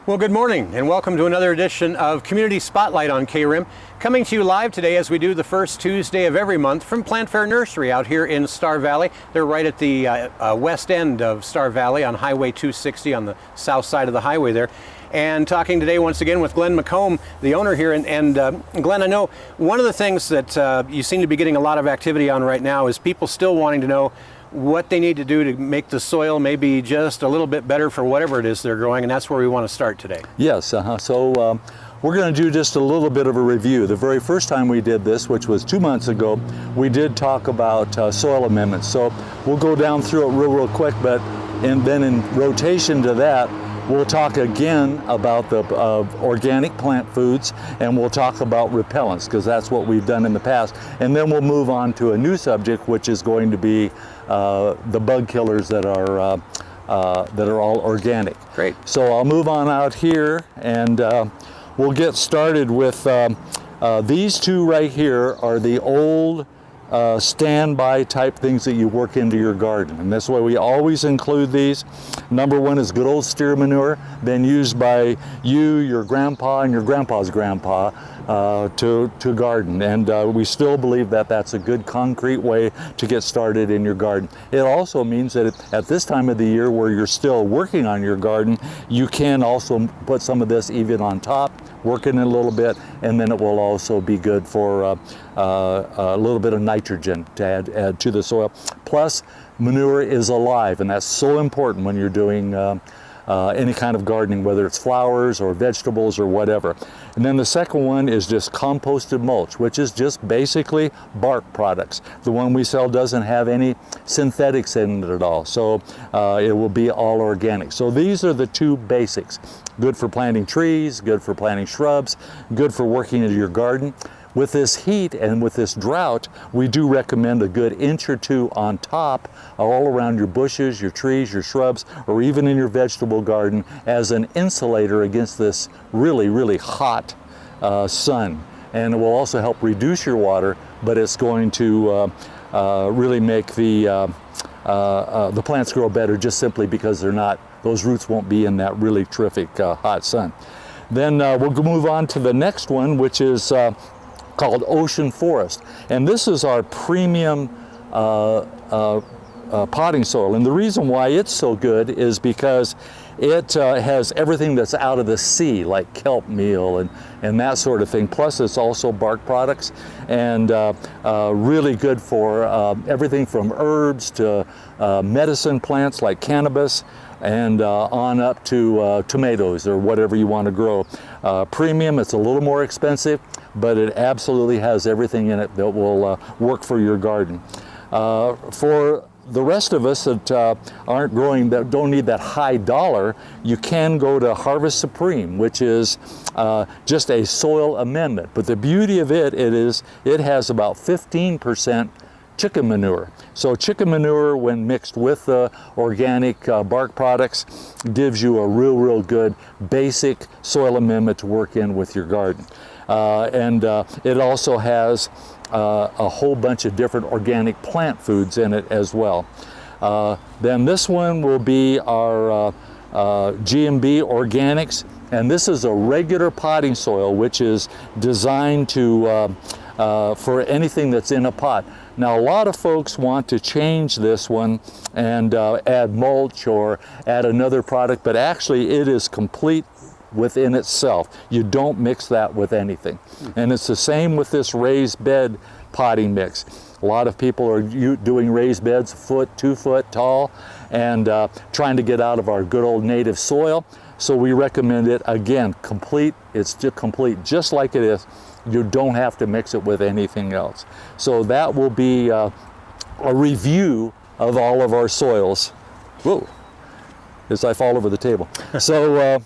Well, good morning and welcome to another edition of Community Spotlight on KRIM. Coming to you live today as we do the first Tuesday of every month from Plant Fair Nursery out here in Star Valley. They're right at the west end of Star Valley on Highway 260 on the south side of the highway there. And talking today once again with Glenn McCombs, the owner here. And Glenn, I know one of the things that you seem to be getting a lot of activity on right now is people still wanting to know what they need to do to make the soil maybe just a little bit better for whatever it is they're growing, and that's where we want to start today. Yes, so we're going to do just a little bit of a review. The very first time we did this, which was 2 months ago, we did talk about soil amendments. So we'll go down through it real quick, and then in rotation to that, we'll talk again about the organic plant foods, and we'll talk about repellents, because that's what we've done in the past. And then we'll move on to a new subject, which is going to be the bug killers that are all organic. Great. So I'll move on out here, and we'll get started with these two right here are the old standby type things that you work into your garden, and that's why we always include these. Number one is good old steer manure, been used by you, your grandpa, and your grandpa's grandpa to garden, and we still believe that that's a good concrete way to get started in your garden. It also means that at this time of the year where you're still working on your garden, you can also put some of this even on top, working it a little bit, and then it will also be good for a little bit of nitrogen to add to the soil. Plus, manure is alive, and that's so important when you're doing any kind of gardening, whether it's flowers or vegetables or whatever. And then the second one is just composted mulch, which is just basically bark products. The one we sell doesn't have any synthetics in it at all, so it will be all organic. So these are the two basics. Good for planting trees, good for planting shrubs, good for working into your garden. With this heat and with this drought, we do recommend a good inch or two on top, all around your bushes, your trees, your shrubs, or even in your vegetable garden as an insulator against this really, really hot sun. And it will also help reduce your water, but it's going to really make the plants grow better just simply because those roots won't be in that really terrific hot sun. Then we'll move on to the next one, which is called Ocean Forest, and this is our premium potting soil. And the reason why it's so good is because it has everything that's out of the sea, like kelp meal and that sort of thing. Plus, it's also bark products, and really good for everything from herbs to medicine plants like cannabis, and on up to tomatoes or whatever you want to grow. Premium, it's a little more expensive, but it absolutely has everything in it that will work for your garden. For the rest of us that aren't growing, that don't need that high dollar, you can go to Harvest Supreme, which is just a soil amendment. But the beauty of it is it has about 15% chicken manure. So chicken manure, when mixed with the organic bark products, gives you a real good basic soil amendment to work in with your garden. And it also has a whole bunch of different organic plant foods in it as well. Then this one will be our G&B Organics, and this is a regular potting soil which is designed to for anything that's in a pot. Now, a lot of folks want to change this one and add mulch or add another product, but actually it is complete within itself. You don't mix that with anything. And it's the same with this raised bed potting mix. A lot of people are doing raised beds 1 foot, 2 foot tall, and trying to get out of our good old native soil. So we recommend it, again, complete. It's just complete just like it is. You don't have to mix it with anything else. So that will be a review of all of our soils. Whoa, as I fall over the table. So,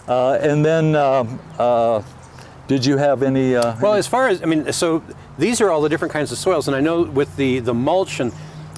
and then, did you have any? Well, as far as, I mean, so these are all the different kinds of soils, and I know with the mulch and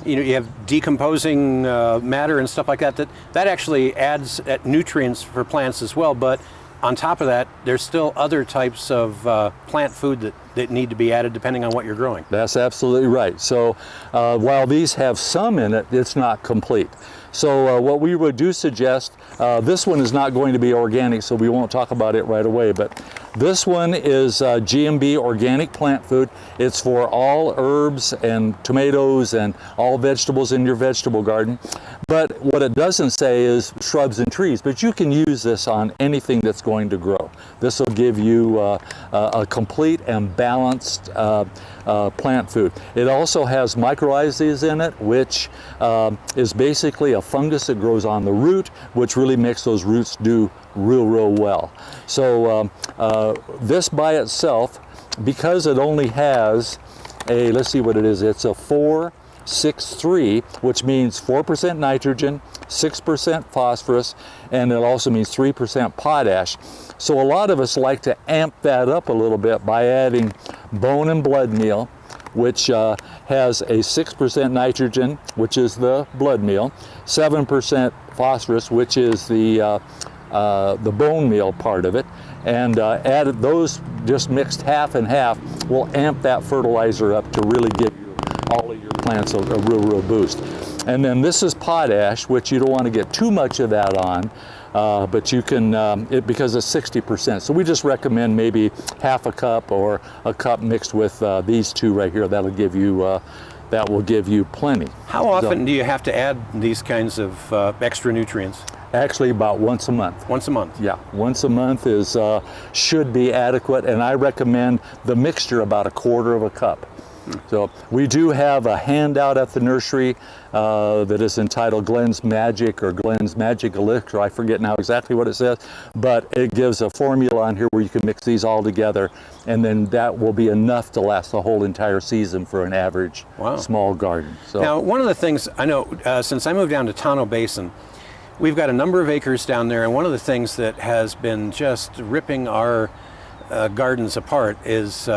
you have decomposing matter and stuff like that, that actually adds nutrients for plants as well. But on top of that, there's still other types of plant food that need to be added depending on what you're growing. That's absolutely right. So while these have some in it, it's not complete. So what we would do suggest, this one is not going to be organic, so we won't talk about it right away, but this one is GMB organic plant food. It's for all herbs and tomatoes and all vegetables in your vegetable garden. But what it doesn't say is shrubs and trees, but you can use this on anything that's going to grow. This will give you a complete and balanced plant food. It also has mycorrhizas in it, which is basically a fungus that grows on the root, which really makes those roots do real well. So this by itself, because it only has a, let's see what it is, it's a 4-6-3, which means 4% nitrogen, 6% phosphorus, and it also means 3% potash. So a lot of us like to amp that up a little bit by adding bone and blood meal, which has a 6% nitrogen, which is the blood meal, 7% phosphorus, which is the bone meal part of it, and added those just mixed half and half will amp that fertilizer up to really give you all of your plants a real boost. And then this is potash, which you don't want to get too much of that on, but you can, because it's 60%. So we just recommend maybe half a cup or a cup mixed with these two right here. That'll give you, that will give you plenty. How often do you have to add these kinds of extra nutrients? Actually, about once a month. Once a month? Yeah, once a month is should be adequate, and I recommend the mixture about 1/4 of a cup. So we do have a handout at the nursery that is entitled Glenn's Magic or Glenn's Magic Elixir. I forget now exactly what it says, but it gives a formula on here where you can mix these all together, and then that will be enough to last the whole entire season for an average small garden. So now, one of the things I know, since I moved down to Tonto Basin, we've got a number of acres down there, and one of the things that has been just ripping our gardens apart is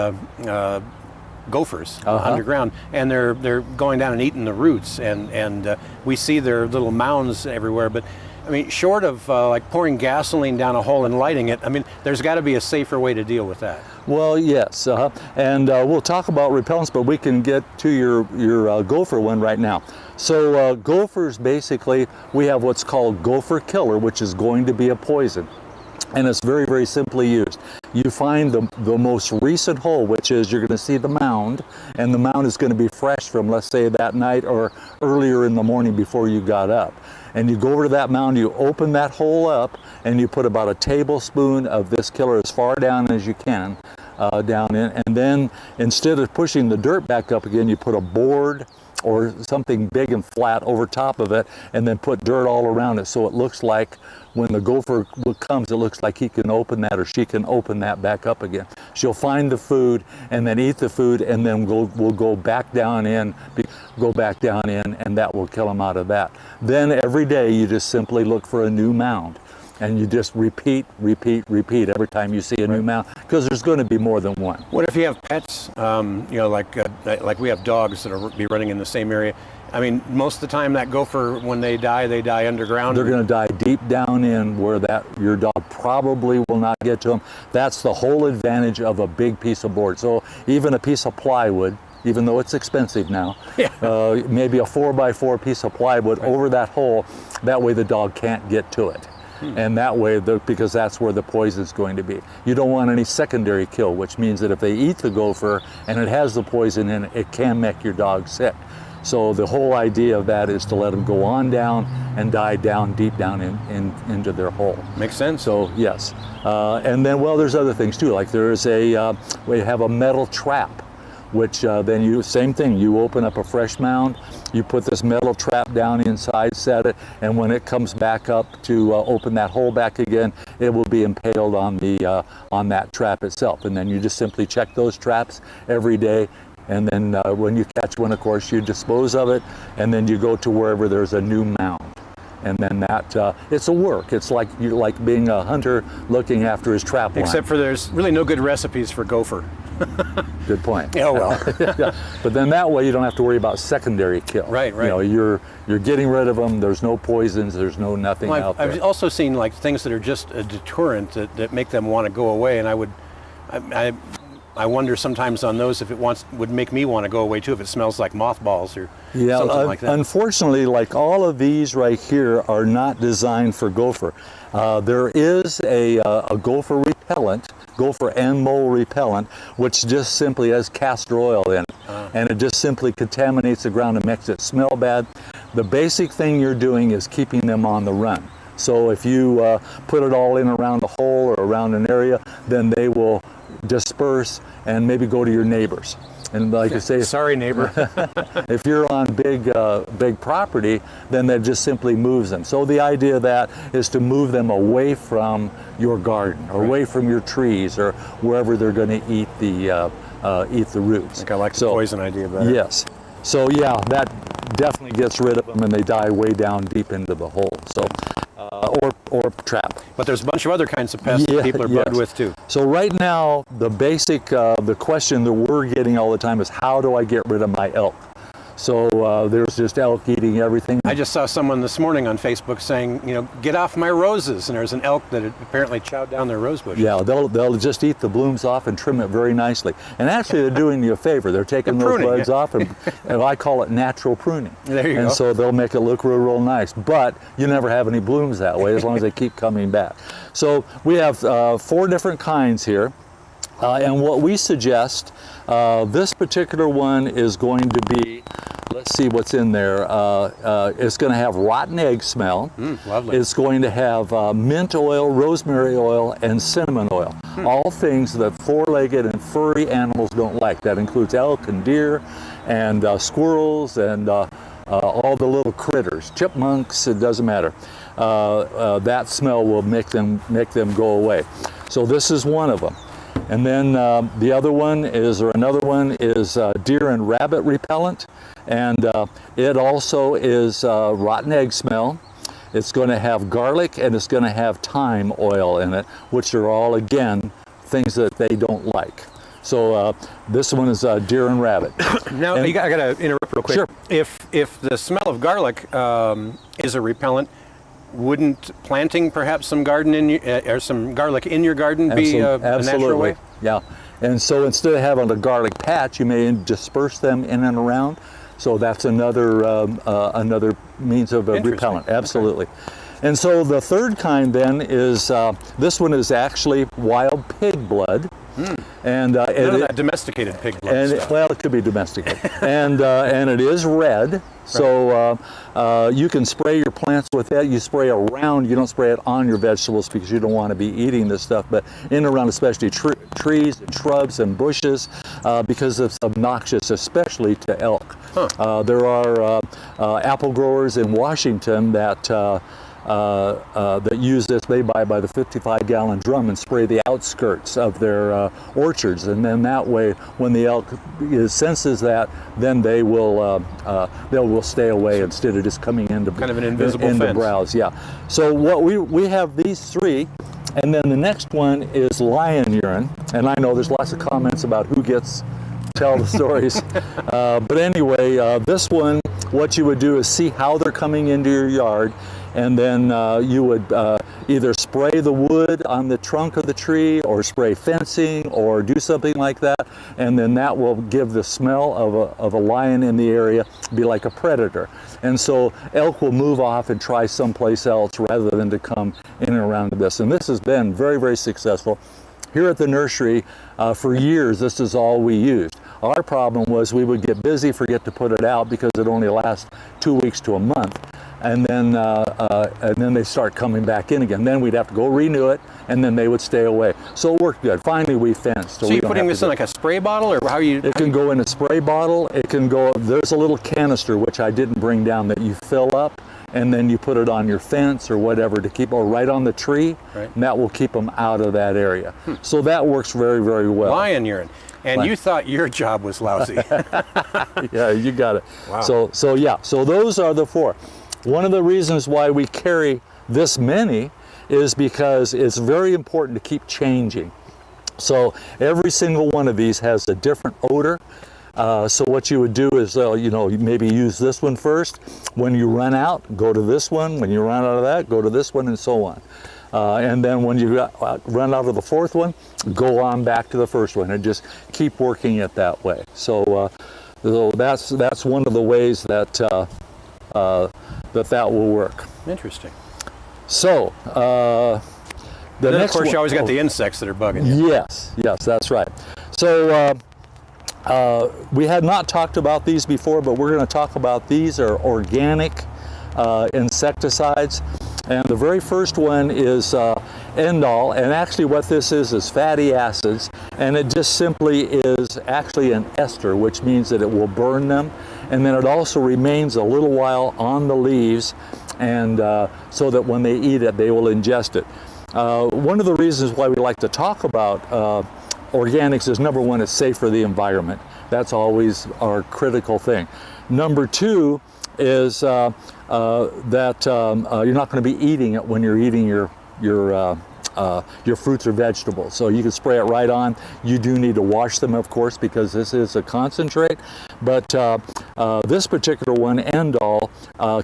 gophers underground, and they're going down and eating the roots, and we see their little mounds everywhere. But I mean, short of like pouring gasoline down a hole and lighting it, I mean, there's got to be a safer way to deal with that. Well, yes, and we'll talk about repellents, but we can get to your gopher one right now. So gophers, basically, we have what's called gopher killer, which is going to be a poison. And it's very simply used. You find the most recent hole, which is you're going to see the mound, and the mound is going to be fresh from, let's say, that night or earlier in the morning before you got up. And you go over to that mound, you open that hole up, and you put about a tablespoon of this killer as far down as you can down in. And then instead of pushing the dirt back up again, you put a board or something big and flat over top of it, and then put dirt all around it, so it looks like when the gopher comes, it looks like he can open that or she can open that back up again. She'll find the food and then eat the food, and then we'll go back down in, and that will kill them out of that. Then every day you just simply look for a new mound, and you just repeat every time you see a new mound, because there's going to be more than one. What if you have pets, you know, like we have dogs that are be running in the same area? I mean, most of the time that gopher, when they die underground. They're going to die deep down in where your dog probably will not get to them. That's the whole advantage of a big piece of board. So even a piece of plywood, even though it's expensive now, maybe a 4x4 piece of plywood over that hole, that way the dog can't get to it. And that way, because that's where the poison is going to be. You don't want any secondary kill, which means that if they eat the gopher and it has the poison in it, it can make your dog sick. So the whole idea of that is to let them go on down and die down, deep down into their hole. Makes sense. So yes, and then, well, there's other things too. Like there's we have a metal trap, which then same thing, you open up a fresh mound, you put this metal trap down inside, set it, and when it comes back up to open that hole back again, it will be impaled on that trap itself. And then you just simply check those traps every day, and then when you catch one, of course, you dispose of it, and then you go to wherever there's a new mound. And then that, it's a work. It's like being a hunter looking after his trap line. Except for there's really no good recipes for gopher. Good point. Oh, well. Yeah. But then that way you don't have to worry about secondary kill. Right, right. You know, you're getting rid of them. There's no poisons. There's no nothing out there. I've also seen like things that are just a deterrent that make them want to go away, and I wonder sometimes on those if it would make me want to go away too if it smells like mothballs or something like that. Unfortunately, like all of these right here are not designed for gopher. There is a gopher repellent, gopher and mole repellent, which just simply has castor oil in it. And it just simply contaminates the ground and makes it smell bad. The basic thing you're doing is keeping them on the run. So if you put it all in around a hole or around an area, then they will disperse and maybe go to your neighbors. And like you say, sorry neighbor. if you're on big property, then that just simply moves them. So the idea of that is to move them away from your garden or away from your trees or wherever they're going to eat the roots. I think I like the poison idea better. Yes. So yeah, that definitely gets rid of them and they die way down deep into the hole. So or trap. But there's a bunch of other kinds of pests that people are bugged with too. So right now, the basic, the question that we're getting all the time is how do I get rid of my elk? So there's just elk eating everything. I just saw someone this morning on Facebook saying, you know, get off my roses, and there's an elk that had apparently chowed down their rose bushes. Yeah, they'll just eat the blooms off and trim it very nicely. And actually they're doing you a favor. They're taking those buds off, and I call it natural pruning. There you go. And so they'll make it look real nice. But you never have any blooms that way as long as they keep coming back. So we have 4 different kinds here. And what we suggest, this particular one is going to be, let's see what's in there. It's going to have rotten egg smell. Lovely. It's going to have mint oil, rosemary oil, and cinnamon oil. All things that 4-legged and furry animals don't like. That includes elk and deer and squirrels and all the little critters, chipmunks, it doesn't matter. That smell will make them go away. So this is one of them. And then the other one is, or another one is deer and rabbit repellent. And it also is rotten egg smell. It's going to have garlic and it's going to have thyme oil in it, which are all, again, things that they don't like. So this one is deer and rabbit. Now, I got to interrupt real quick. Sure. If the smell of garlic is a repellent, wouldn't planting perhaps some garlic in your garden be a natural way? Yeah. And so instead of having a garlic patch, you may disperse them in and around. So that's another means of a repellent. Absolutely. Okay. And so the third kind then is this one is actually wild pig blood. And none of that domesticated pig blood stuff. Well, it could be domesticated. and it is red. So you can spray your plants with that. You spray around, you don't spray it on your vegetables because you don't want to be eating this stuff, but in and around especially trees and shrubs and bushes because it's obnoxious, especially to elk. There are apple growers in Washington that use this. They buy by the 55-gallon drum and spray the outskirts of their orchards, and then that way, when the elk senses that, then they will stay away instead of just coming into kind of an invisible fence. Browse. Yeah. So what we have these 3. And then the next one is lion urine, and I know there's lots of comments about who gets tell the stories, but anyway, this one, what you would do is see how they're coming into your yard, and then you would either spray the wood on the trunk of the tree or spray fencing or do something like that, and then that will give the smell of a lion in the area, be like a predator. And so elk will move off and try someplace else rather than to come in and around this. And this has been very, very successful. Here at the nursery, for years, this is all we used. Our problem was we would get busy, forget to put it out because it only lasts 2 weeks to a month. And then they start coming back in again. Then we'd have to go renew it, and then they would stay away. So it worked good. Finally, we fenced. So you're putting this in like a spray bottle, or how are you? It can go in a spray bottle. It can go. There's a little canister which I didn't bring down that you fill up, and then you put it on your fence or whatever to keep, or right on the tree, right. And that will keep them out of that area. So that works very, very well. Lion urine. And you thought your job was lousy. Yeah, you got it. Wow. So those are the 4. One of the reasons why we carry this many is because it's very important to keep changing. So every single one of these has a different odor. So what you would do is, you know, maybe use this one first. When you run out, go to this one. When you run out of that, go to this one, and so on. And then when you run out of the fourth one, go on back to the first one, and just keep working it that way. So, so that's one of the ways that that will work. Interesting. So the then next of course one, you always got the insects that are bugging you. Yes, that's right. So we had not talked about these before, but we're going to talk about these are organic insecticides. And the very first one is Endol, and actually what this is fatty acids, and it just simply is actually an ester, which means that it will burn them, and then it also remains a little while on the leaves, and so that when they eat it, they will ingest it. One of the reasons why we like to talk about organics is, number one, it's safe for the environment. That's always our critical thing. Number two is that you're not going to be eating it when you're eating your fruits or vegetables. So you can spray it right on. You do need to wash them, of course, because this is a concentrate. But this particular one, Endol,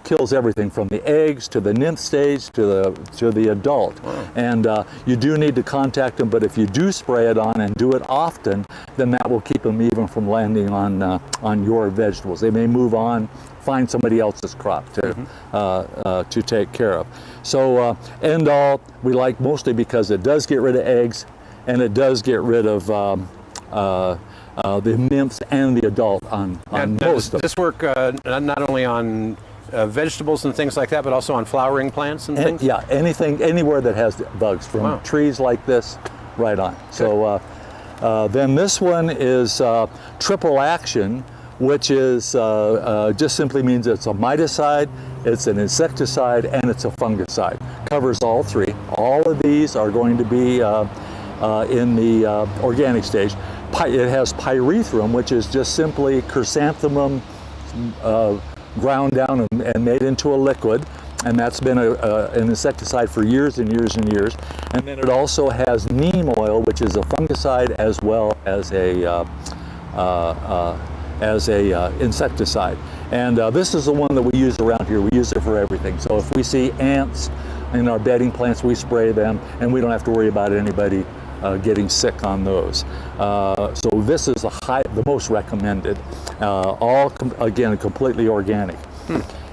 kills everything from the eggs to the nymph stage to the adult. Wow. And you do need to contact them. But if you do spray it on and do it often, then that will keep them even from landing on your vegetables. They may move on, find somebody else's crop to take care of. So Endol we like mostly because it does get rid of eggs, and it does get rid of the nymphs and the adult on most of them. Does this work not only on vegetables and things like that, but also on flowering plants and things? Yeah, anywhere that has bugs, from trees like this right on. Good. So then this one is triple action, which is just simply means it's a miticide, it's an insecticide, and it's a fungicide. Covers all three. All of these are going to be in the organic stage. It has pyrethrum, which is just simply chrysanthemum ground down and made into a liquid, and that's been an insecticide for years and years and years. And then it also has neem oil, which is a fungicide as well as a insecticide. And this is the one that we use around here. We use it for everything. So if we see ants in our bedding plants, we spray them, and we don't have to worry about anybody getting sick on those. So this is the most recommended. Again, completely organic.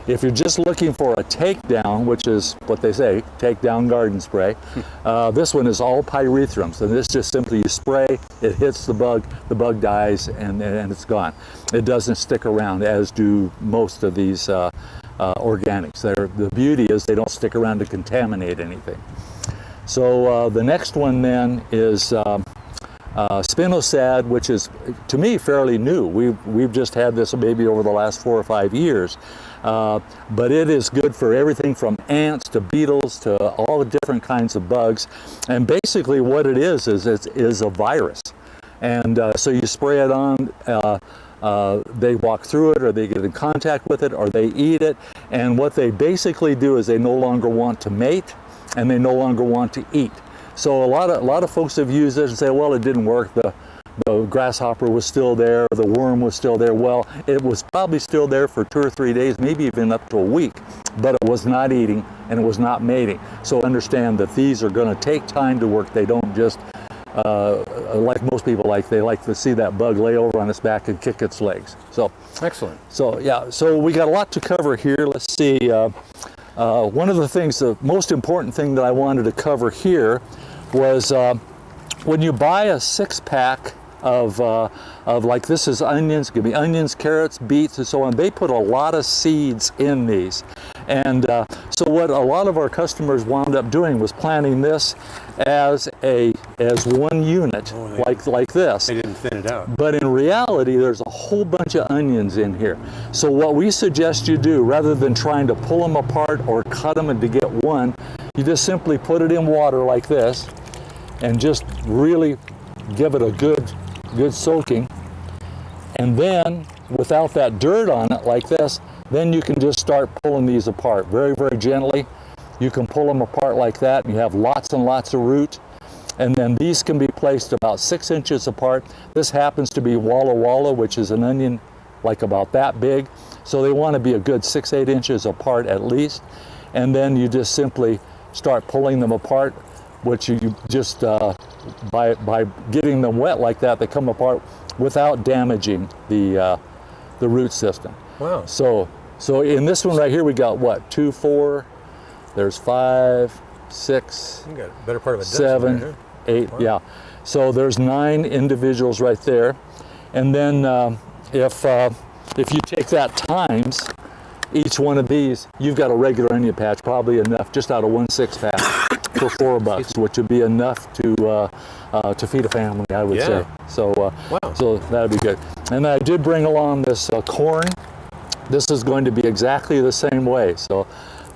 If you're just looking for a takedown, which is what they say, takedown garden spray, this one is all pyrethrum. So this just simply you spray, it hits the bug dies, and it's gone. It doesn't stick around, as do most of these organics. The beauty is they don't stick around to contaminate anything. So the next one then is spinosad, which is, to me, fairly new. We've just had this maybe over the last 4 or 5 years. But it is good for everything from ants to beetles to all the different kinds of bugs. And basically what it is a virus. And so you spray it on, they walk through it, or they get in contact with it, or they eat it. And what they basically do is they no longer want to mate, and they no longer want to eat. So a lot of folks have used it and say, well, it didn't work. The grasshopper was still there, the worm was still there. Well, it was probably still there for 2 or 3 days, maybe even up to a week, but it was not eating and it was not mating. So understand that these are going to take time to work. They don't just, like most people they like to see that bug lay over on its back and kick its legs. So excellent. So yeah, so we got a lot to cover here. Let's see. One of the things, the most important thing that I wanted to cover here was when you buy a 6-pack of like, this is onions, it could be onions, carrots, beets, and so on. They put a lot of seeds in these. And so what a lot of our customers wound up doing was planting this as one unit, like this. They didn't thin it out. But in reality, there's a whole bunch of onions in here. So what we suggest you do, rather than trying to pull them apart or cut them and to get one, you just simply put it in water like this and just really give it a good soaking. And then, without that dirt on it like this, then you can just start pulling these apart very, very gently. You can pull them apart like that, and you have lots and lots of root. And then these can be placed about 6 inches apart. This happens to be Walla Walla, which is an onion like about that big. So they want to be a good 6-8 inches apart at least. And then you just simply start pulling them apart, which you just, by getting them wet like that, they come apart without damaging the root system. Wow. So in this one right here, we got what, 2, 4, there's 5, 6, You got a better part of a dozen 7, right 8, Wow. yeah. So there's 9 individuals right there. And then if you take that times each one of these, you've got a regular onion patch, probably enough, just out of 1/6 pack for $4, which would be enough to feed a family, I would say. So, Wow. so that'd be good. And I did bring along this corn. This is going to be exactly the same way. So,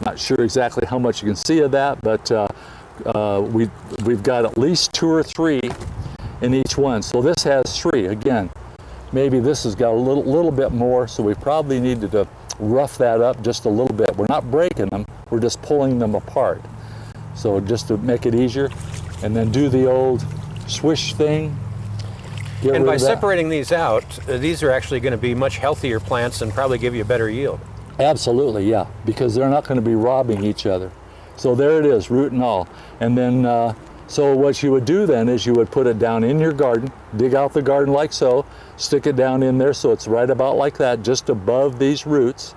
not sure exactly how much you can see of that, but we've got at least 2 or 3 in each one. So this has 3. Again, maybe this has got a little bit more, so we probably needed to rough that up just a little bit. We're not breaking them, we're just pulling them apart. So just to make it easier, and then do the old swish thing. And by separating these out, these are actually going to be much healthier plants and probably give you a better yield. Absolutely, yeah, because they're not going to be robbing each other. So there it is, root and all. And then, so what you would do then is you would put it down in your garden, dig out the garden like so, stick it down in there so it's right about like that, just above these roots,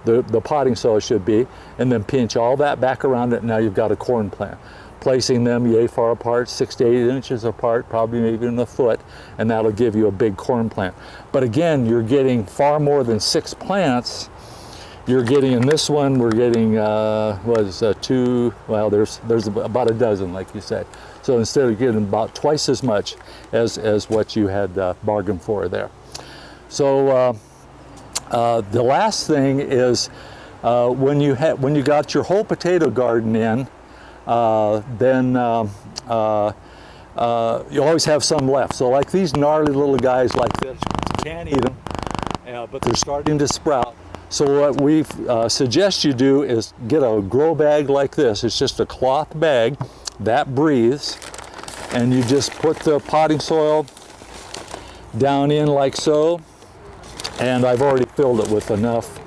the potting soil should be, and then pinch all that back around it. Now you've got a corn plant. Placing them yay far apart, 6 to 8 inches apart, probably maybe even a foot, and that'll give you a big corn plant. But again, you're getting far more than 6 plants. You're getting, in this one, we're getting, 2, well, there's about a dozen, like you said. So instead of getting about twice as much as what you had bargained for there. So the last thing is when you got your whole potato garden in, then you always have some left. So like these gnarly little guys like this, you can't eat them, but they're starting to sprout. So what we suggest you do is get a grow bag like this. It's just a cloth bag that breathes, and you just put the potting soil down in like so, and I've already filled it with enough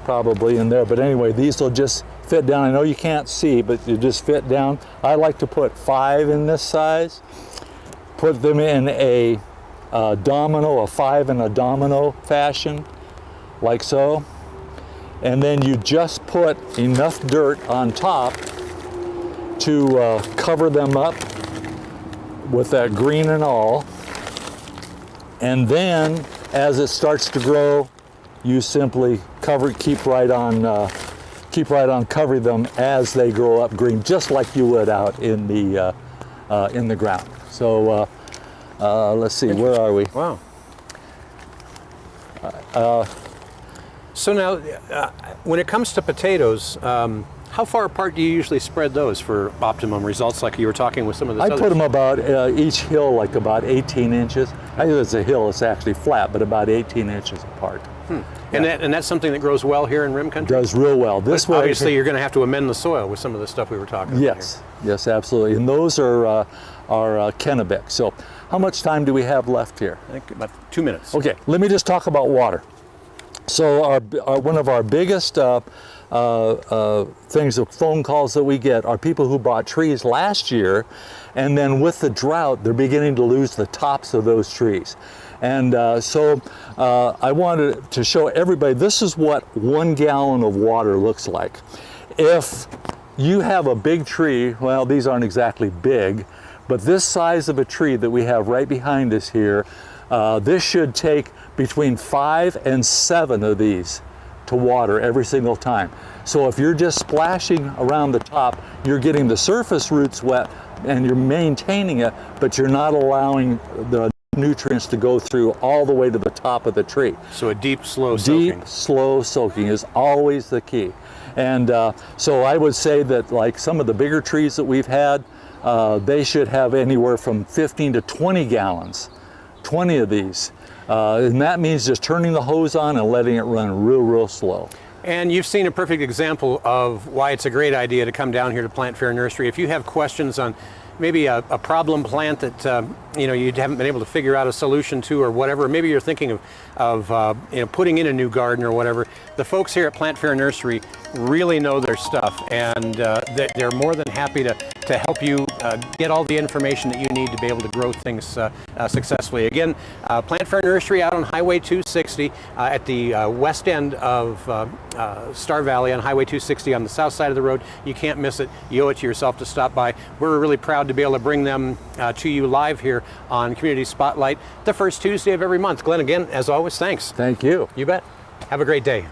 probably in there, but anyway, these will just fit down. I know you can't see, but you just fit down. I like to put 5 in this size, put them in a domino, a 5 in a domino fashion, like so. And then you just put enough dirt on top to cover them up with that green and all. And then as it starts to grow, you simply keep right on covering them as they grow up green, just like you would out in the ground. So let's see, where are we? Wow. So now, when it comes to potatoes, how far apart do you usually spread those for optimum results, like you were talking with some of the others? I put them about each hill like about 18 inches. I think it's a hill, it's actually flat, but about 18 inches apart. Yeah. And that's something that grows well here in Rim Country? Does real well. This way, obviously, you're going to have to amend the soil with some of the stuff we were talking about. Yes, yes, absolutely. And those are Kennebec. So how much time do we have left here? I think about 2 minutes. Okay, let me just talk about water. So one of our biggest things of phone calls that we get are people who bought trees last year, and then with the drought, they're beginning to lose the tops of those trees. And so I wanted to show everybody, this is what 1 gallon of water looks like. If you have a big tree, well, these aren't exactly big, but this size of a tree that we have right behind us here, this should take between 5 and 7 of these to water every single time. So if you're just splashing around the top, you're getting the surface roots wet and you're maintaining it, but you're not allowing the nutrients to go through all the way to the top of the tree. So a deep, slow soaking. Deep, slow soaking is always the key. And so I would say that like some of the bigger trees that we've had, they should have anywhere from 15 to 20 gallons, 20 of these. And that means just turning the hose on and letting it run real slow. And you've seen a perfect example of why it's a great idea to come down here to Plant Fair Nursery. If you have questions on maybe a problem plant that you haven't been able to figure out a solution to or whatever. Maybe you're thinking of putting in a new garden or whatever. The folks here at Plant Fair Nursery really know their stuff, and they're more than happy to help you get all the information that you need to be able to grow things successfully. Again, Plant Fair Nursery out on Highway 260 at the west end of Star Valley on Highway 260 on the south side of the road. You can't miss it. You owe it to yourself to stop by. We're really proud to be able to bring them to you live here on Community Spotlight the first Tuesday of every month. Glenn, again, as always, thanks. Thank you. You bet. Have a great day.